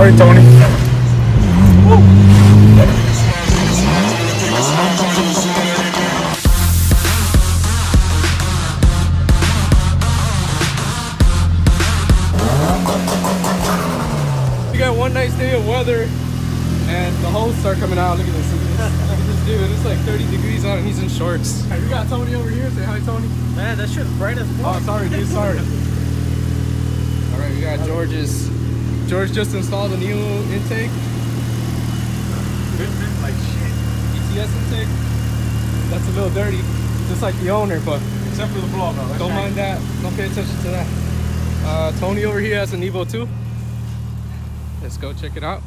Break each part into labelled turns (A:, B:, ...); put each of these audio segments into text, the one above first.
A: Sorry, Tony.
B: We got one nice day of weather and the hosts are coming out. Look at this. Look at this dude. It's like 30 degrees out and he's in shorts. Hey, we got Tony over here. Say hi, Tony.
C: Man, that shit's bright as fuck.
B: Oh, sorry, dude. Sorry. All right, we got George's. George just installed a new intake.
C: Like shit.
B: ETS intake. That's a little dirty, just like the owner, but
C: Except for the blow though.
B: don't mind that. Don't pay attention to that. Tony over here has an Evo 2. Let's go check it out.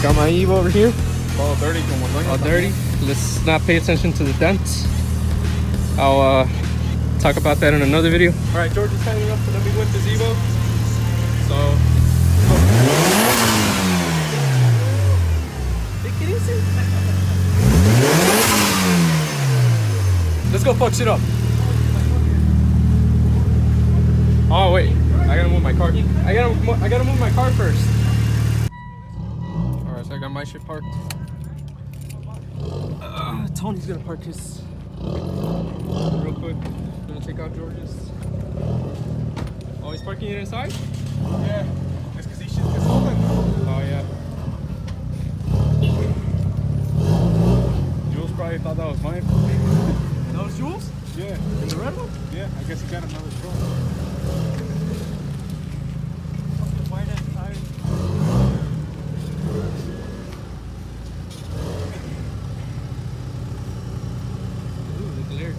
B: Got my Evo over here.
C: All dirty,
B: All dirty. Let's not pay attention to the dents. I'll talk about that in another video. All right, George is signing up to let me whip this Evo. So, take it easy. Let's go fuck shit up. Oh wait, I gotta move my car. I gotta move my car first. All right, so I got my shit parked. Tony's gonna park his real quick. Gonna take out George's. Oh, he's parking it inside?
C: Yeah. It's because he shit gets open.
B: Oh yeah.
C: Jules probably thought that was mine.
B: That was Jules?
C: Yeah.
B: In the red one?
C: Yeah, I guess he got another truck.
B: Ooh, the glare.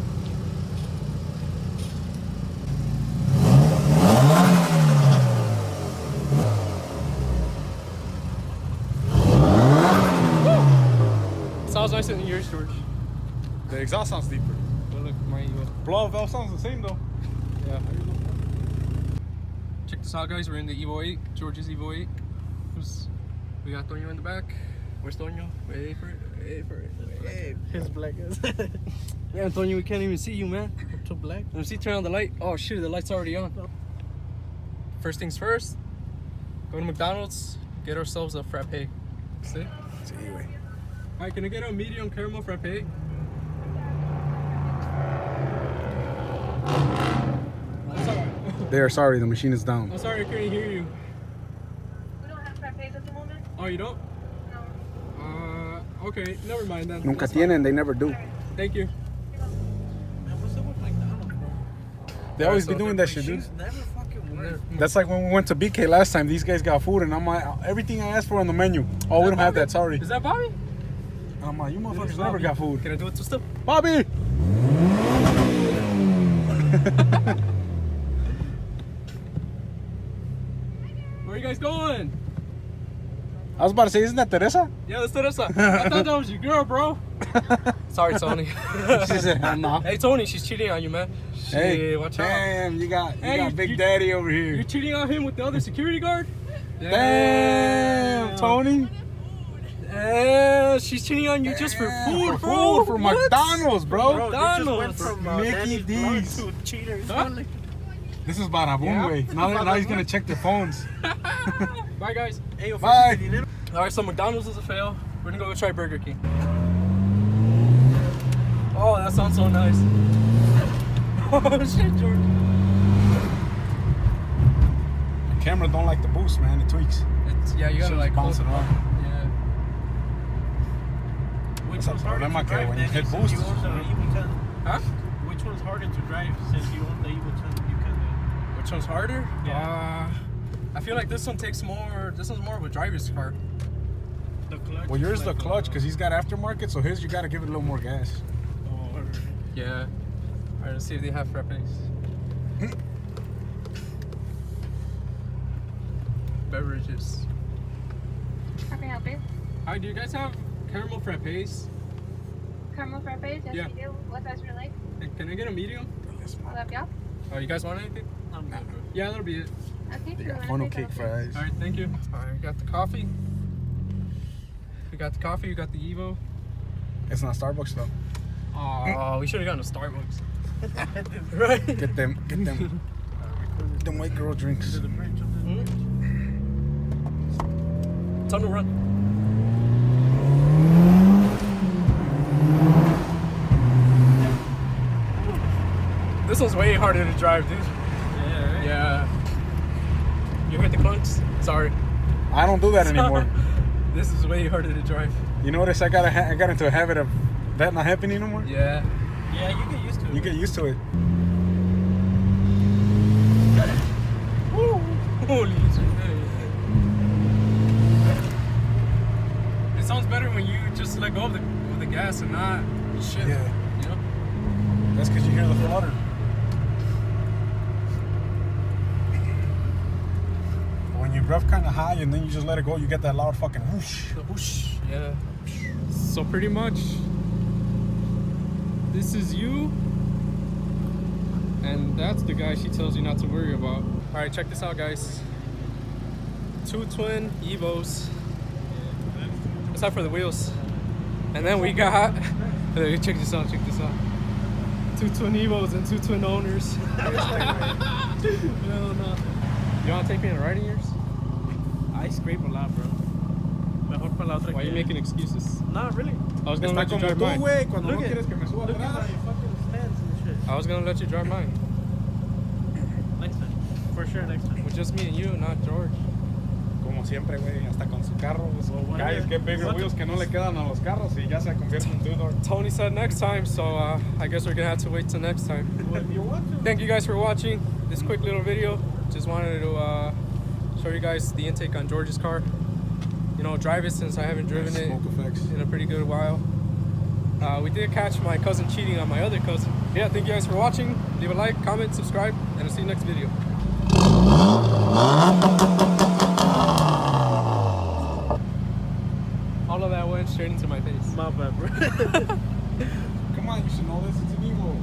B: Sounds nicer than yours, George.
C: The exhaust sounds deeper.
B: But look, my Evo.
C: Blow valve sounds the same though.
B: Yeah. Check this out, guys. We're in the Evo 8, George's Evo 8. We got Toño in the back. Where's Toño? Wait for it. Wait for it. Wait.
D: His black is
B: Yeah, Toño, we can't even see you, man.
D: too black.
B: Let me see. Turn on the light. Oh shit, the light's already on. First things first. Go to McDonald's. Get ourselves a frappe. See?
C: Anyway.
B: Alright, can I get a medium caramel frappe? I'm sorry.
A: They are sorry, the machine is down.
B: I'm sorry, I couldn't hear you.
E: We don't have frappes at the moment.
B: Oh, you don't?
E: No.
B: Okay, never mind then.
A: Nunca
B: That's fine.
A: tienen, they never do.
B: Thank you.
D: Man, what's up with McDonald's, bro?
A: They always
B: so
A: be doing that shit, dude.
D: She's never fucking work.
A: That's like when we went to BK last time. These guys got food, and I'm like, everything I asked for on the menu. Oh, we don't have that. Sorry.
B: Is that Bobby?
A: I'm like, you motherfuckers
B: It's
A: never
B: Bobby.
A: got food.
B: Can I do it to stuff?
A: Bobby.
B: Where are you guys going?
A: I was about to say, isn't that Teresa?
B: Yeah, let's do this. I thought that was your girl, bro. Sorry, Tony.
A: She said, no.
B: Hey, Tony, she's cheating on you, man.
A: Hey,
B: watch out.
A: damn, you got
B: Hey,
A: Big
B: you-
A: Daddy over here.
B: You're cheating on him with the other security guard?
A: Damn, Tony.
B: Damn, she's cheating on you just for food,
A: For
B: bro.
A: food, for
B: What?
A: McDonald's, bro.
D: Bro, they just went
B: McDonald's.
D: from
A: Mickey
D: Denny's
A: D's.
D: to cheaters.
B: Huh?
A: This is Barabun
B: Yeah?
A: way. Now he's gonna check their phones.
B: Bye, guys.
D: Hey, yo,
A: Bye.
D: fucking dinero.
B: Alright, so McDonald's is a fail. We're gonna go try Burger King. Oh, that sounds so nice. Oh shit, George.
A: The camera don't like the boost, man. It tweaks.
B: Yeah, you gotta
A: Shit's
B: like
A: bouncing
B: close it
A: around.
B: up. Yeah.
D: Which
A: That's a
D: one's harder
A: problema
D: to
A: que
D: drive
A: when you
D: then,
A: hit
D: since
A: boost.
D: you own the Evo 10?
B: Huh?
D: Which one's harder to drive since you own the Evo 10? Because
B: Which one's harder?
D: Yeah.
B: I feel like this one takes more. This one's more of a driver's car.
D: the clutch.
A: Well,
D: is
A: yours the
D: like,
A: clutch because he's got aftermarket, so his you gotta give it a little more gas.
D: Oh,
B: Yeah. Alright, let's see if they have frappes. Beverages.
E: How can I help you?
B: Hi, do you guys have caramel frappes?
E: Caramel frappes? Yes,
B: Yeah.
E: we do. What size would you like?
B: Can I get a medium?
E: I'll help you out.
B: Oh, you guys want anything?
D: I'm good, bro.
B: Yeah, that'll be it.
E: Okay,
A: They
E: you
A: got
E: wanna
A: funnel
E: take
A: cake
E: it?
A: fries.
B: All right, thank you. All right, we got the coffee. We got the coffee. We got the Evo.
A: It's not Starbucks though.
B: Oh, we should have gone to Starbucks. Right?
A: Get them them white girl drinks.
D: To the bridge, jump to the bridge.
B: Time to run. This one's way harder to drive, dude.
D: Yeah, right?
B: Yeah. You heard the clunks? Sorry.
A: I don't do that anymore.
B: This is way harder to drive.
A: You notice I got into a habit of that not happening no more.
B: Yeah.
D: Yeah, you get used to it.
A: You get used to it.
B: Woo! Holy shit. It sounds better when you just let go of the gas and not shit.
A: Yeah.
B: You know?
A: That's because you hear the flutter. When you rev kind of high and then you just let it go, you get that loud fucking whoosh.
B: The whoosh. Yeah. So pretty much, this is you, and that's the guy she tells you not to worry about. All right, check this out, guys. 2 twin Evos, except for the wheels. And then we got, check this out. 2 twin Evos and 2 twin owners. Hell no. You want to take me on riding yours?
D: I scrape a lot, bro. Mejor para la otra.
B: Why are you making excuses?
D: Nah, really.
B: I was gonna let you
A: como
B: drive
A: tú,
B: mine.
A: güey, cuando no
D: Look at-
A: quieres que me suba
D: Look at
A: atrás.
D: my fucking stands and shit.
B: I was gonna let you drive mine.
D: Next time. For sure, next time.
B: With just me and you, not George.
A: Como siempre, güey, hasta con su carro.
D: Well,
A: Guys, get bigger
D: what-
A: wheels que no le quedan a los carros y ya se convierte en two-door.
B: Tony said next time, so I guess we're gonna have to wait till next time.
D: Well, if you want to.
B: Thank you guys for watching this quick little video. Just wanted to show you guys the intake on George's car. You know, drive it since I haven't driven it
A: Smoke effects.
B: in a pretty good while. We did catch my cousin cheating on my other cousin. Yeah, thank you guys for watching. Leave a like, comment, subscribe, and I'll see you next video. All of that went straight into my face.
D: My bad, bro.
A: Come on, you should know this. It's an Evo.